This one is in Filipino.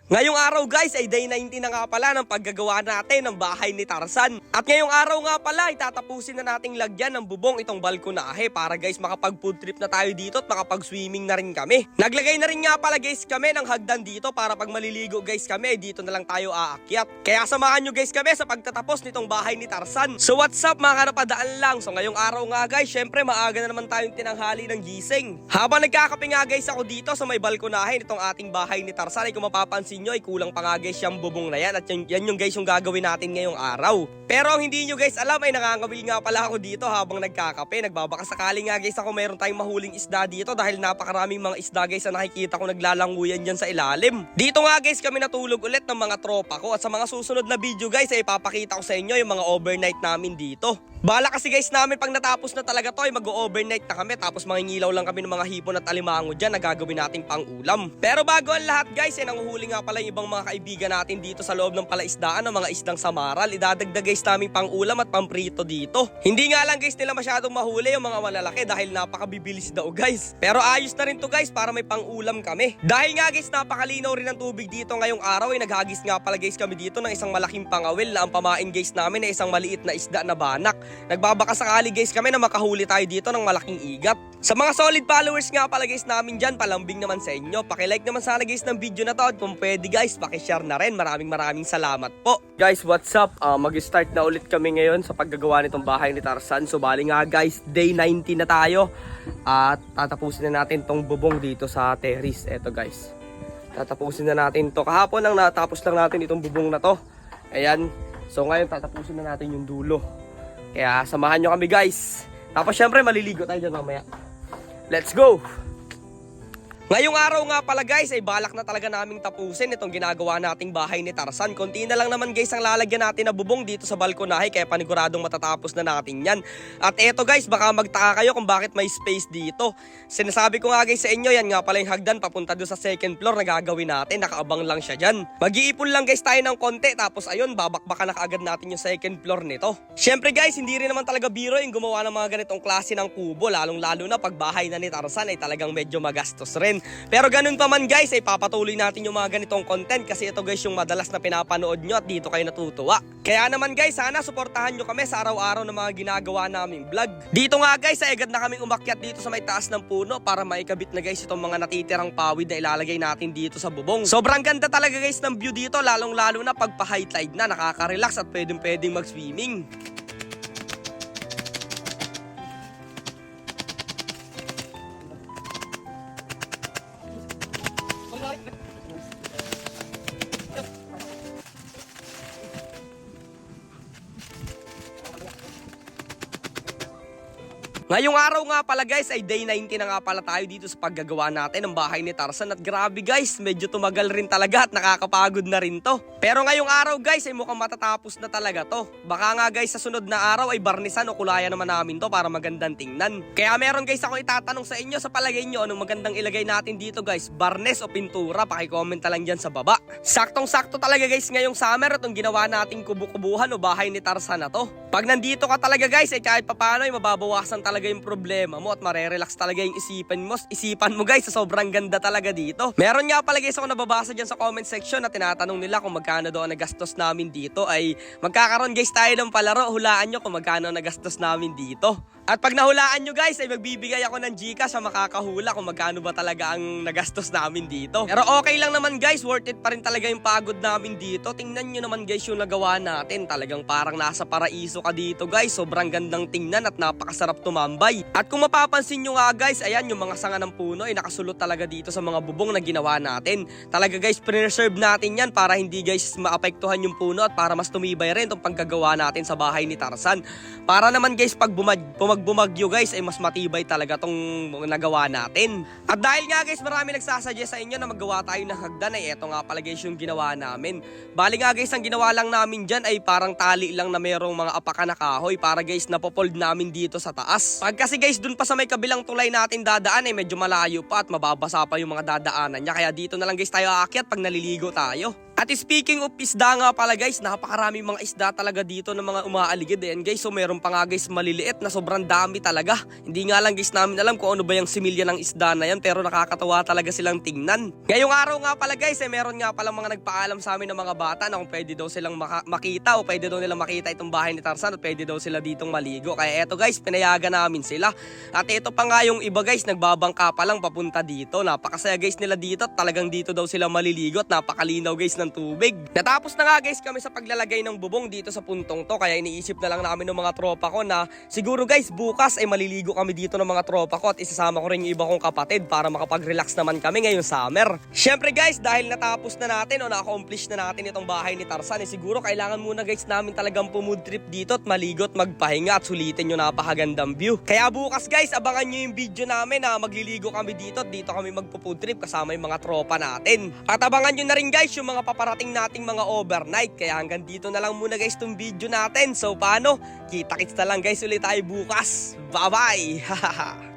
Ngayong araw guys ay day 19 na nga pala ng paggagawa natin ng bahay ni Tarzan. At ngayong araw nga pala ay tatapusin na nating lagyan ng bubong itong balkonahe para guys makapag food trip na tayo dito at makapag swimming na rin kami. Naglagay na rin nga pala guys kami ng hagdan dito para pag maliligo guys kami dito na lang tayo aakyat. Kaya samahan nyo guys kami sa pagtatapos nitong bahay ni Tarzan. So what's up mga kanapadaan lang. So ngayong araw nga guys syempre maaga na naman tayong tinanghali ng gising. Habang nagkakape nga guys ako dito sa may balkonahe nitong ating bahay ni Tarzan ay kung mapapansin nyo ay kulang pa nga guys yung bubong na yan at yan yung guys yung gagawin natin ngayong araw. Pero ang hindi nyo guys alam ay nangangawil nga pala ako dito habang nagkakape. Nagbabaka sakali nga guys ako mayroon tayong mahuling isda dito dahil napakaraming mga isda guys na nakikita ko naglalanguyan dyan sa ilalim. Dito nga guys kami natulog ulit ng mga tropa ko at sa mga susunod na video guys ay ipapakita ko sa inyo yung mga overnight namin dito. Bala kasi guys namin pag natapos na talaga to ay mag-overnight na kami tapos mangingilaw lang kami ng mga hipon at alimango dyan na gagawin nating pang-ulam. Pero bago ang lahat guys ay nanguhuli nga pala yung ibang mga kaibigan natin dito sa loob ng palaisdaan ng mga isdang samaral. Idadagdag guys namin pang-ulam at pamprito dito. Hindi nga lang guys nila masyadong mahuli yung mga malalaki dahil napakabibilis daw guys. Pero ayos na rin to guys para may pang-ulam kami. Dahil nga guys napakalinaw rin ng tubig dito ngayong araw ay naghagis nga pala guys kami dito ng isang malaking pangawil na ang pamain guys namin ay isang maliit na isda na banak. Nagbabaka sakali guys kami na makahuli tayo dito ng malaking igat. Sa mga solid followers nga pala guys namin dyan, palambing naman sa inyo. Pakilike naman sana guys ng video na to at kung pwede guys, pakishare na rin. Maraming salamat po. Guys, what's up? Mag-start na ulit kami ngayon sa paggagawa nitong bahay ni Tarzan. So bali nga guys, day 19 na tayo. At tatapusin na natin tong bubong dito sa terrace. Eto guys. Tatapusin na natin to. Kahapon lang natapos lang natin itong bubong na to. Ayan. So ngayon tatapusin na natin yung dulo. Kaya samahan nyo kami guys. Tapos syempre maliligo tayo dyan mamaya. Let's go! Ngayong araw nga pala guys ay balak na talaga naming tapusin itong ginagawa nating bahay ni Tarzan. Konti na lang naman guys ang lalagyan natin na bubong dito sa balkonahe kaya paniguradong matatapos na natin yan. At eto guys baka magtaka kayo kung bakit may space dito. Sinasabi ko nga guys sa inyo yan nga pala yung hagdan papunta doon sa second floor na gagawin natin. Nakaabang lang siya dyan. Mag-iipon lang guys tayo ng konti tapos ayun babakbakan na kaagad natin yung second floor nito. Syempre guys hindi rin naman talaga biro yung gumawa ng mga ganitong klase ng kubo lalong lalo na pag bahay na ni Tarzan ay talagang medyo magastos rin. Pero ganun pa man guys ay papatuloy natin yung mga ganitong content kasi ito guys yung madalas na pinapanood nyo at dito kayo natutuwa. Kaya naman guys sana suportahan nyo kami sa araw-araw na mga ginagawa naming vlog. Dito nga guys ay agad na kaming umakyat dito sa may taas ng puno para maikabit na guys itong mga natitirang pawid na ilalagay natin dito sa bubong. Sobrang ganda talaga guys ng view dito lalong lalo na pag pa-high tide na nakaka-relax at pwedeng mag-swimming. Ngayong araw nga pala guys ay day 19 na nga pala tayo dito sa paggagawa natin ng bahay ni Tarzan at grabe guys medyo tumagal rin talaga at nakakapagod na rin to. Pero ngayong araw guys ay mukhang matatapos na talaga to. Baka nga guys sa sunod na araw ay barnisan o kulayan naman namin to para magandang tingnan. Kaya meron guys ako itatanong sa inyo sa palagay nyo anong magandang ilagay natin dito guys, barnes o pintura, pakicomment lang dyan sa baba. Saktong sakto talaga guys ngayong summer itong ginawa nating kubo-kubuhan o bahay ni Tarzan na to. Pag nandito ka talaga guys ay kahit papano ay mababawasan talaga yung problema mo at marerelax talaga yung isipan mo guys sa sobrang ganda talaga dito. Meron nga pala guys ako nababasa dyan sa comment section na tinatanong nila kung magkano daw ang nagastos namin dito ay magkakaroon guys tayo ng palaro. Hulaan nyo kung magkano nagastos namin dito. At pag nahulaan nyo guys ay magbibigay ako ng Gcash sa makakahula kung magkano ba talaga ang nagastos namin dito. Pero okay lang naman guys, worth it pa rin talaga yung pagod namin dito. Tingnan nyo naman guys yung nagawa natin. Talagang parang nasa paraiso ka dito guys. Sobrang gandang tingnan at napakasarap tumambay. At kung mapapansin nyo nga guys, ayan yung mga sanga ng puno ay nakasulot talaga dito sa mga bubong na ginawa natin. Talaga guys, preserve natin yan para hindi guys maapektuhan yung puno at para mas tumibay rin itong paggagawa natin sa bahay ni Tarzan. Para naman guys, pag bumagyo guys ay mas matibay talaga tong nagawa natin. At dahil nga guys marami nagsasuggest sa inyo na magawa tayo ng hagdan ay eto nga pala guys yung ginawa namin. Bali nga guys ang ginawa lang namin dyan ay parang tali lang na merong mga apaka na kahoy para guys napopold namin dito sa taas. Pag kasi guys dun pa sa may kabilang tulay natin dadaan ay medyo malayo pa at mababasa pa yung mga dadaanan niya kaya dito na lang guys tayo aakyat pag naliligo tayo. At speaking of isda nga pala guys, napakaraming mga isda talaga dito ng mga umaaligid. Ayan guys, so meron pa nga guys maliliit na sobrang dami talaga. Hindi nga lang guys namin alam kung ano ba yung similya ng isda na yan, pero nakakatawa talaga silang tingnan. Ngayong araw nga pala guys, meron nga pala mga nagpaalam sa amin ng mga bata na kung pwede daw silang makita o pwede daw nilang makita itong bahay ni Tarzan at pwede daw sila ditong maligo. Kaya eto guys, pinayagan namin sila. At ito pa nga yung iba guys, nagbabangka pa lang papunta dito. Napakasaya guys nila dito at talagang dito daw sila maliligo at napakalinaw guys ng tubig. Natapos na nga guys kami sa paglalagay ng bubong dito sa puntong to, kaya iniisip na lang namin ng mga tropa ko na siguro guys bukas ay maliligo kami dito ng mga tropa ko at isasama ko rin yung iba kong kapatid para makapag-relax naman kami ngayong summer. Syempre guys, dahil natapos na natin o na-accomplish na natin itong bahay ni Tarzan, siguro kailangan muna guys namin talagang pumood trip dito at maligo at magpahinga at sulitin yung napakagandang view. Kaya bukas guys, abangan nyo yung video namin na magliligo kami dito at dito kami magpo-food trip kasama yung mga tropa natin. At abangan nyo na rin guys yung mga paparating nating mga overnight. Kaya hanggang dito na lang muna guys tong video natin. So paano? Kita-kits na lang guys ulit tayo bukas. Bye bye.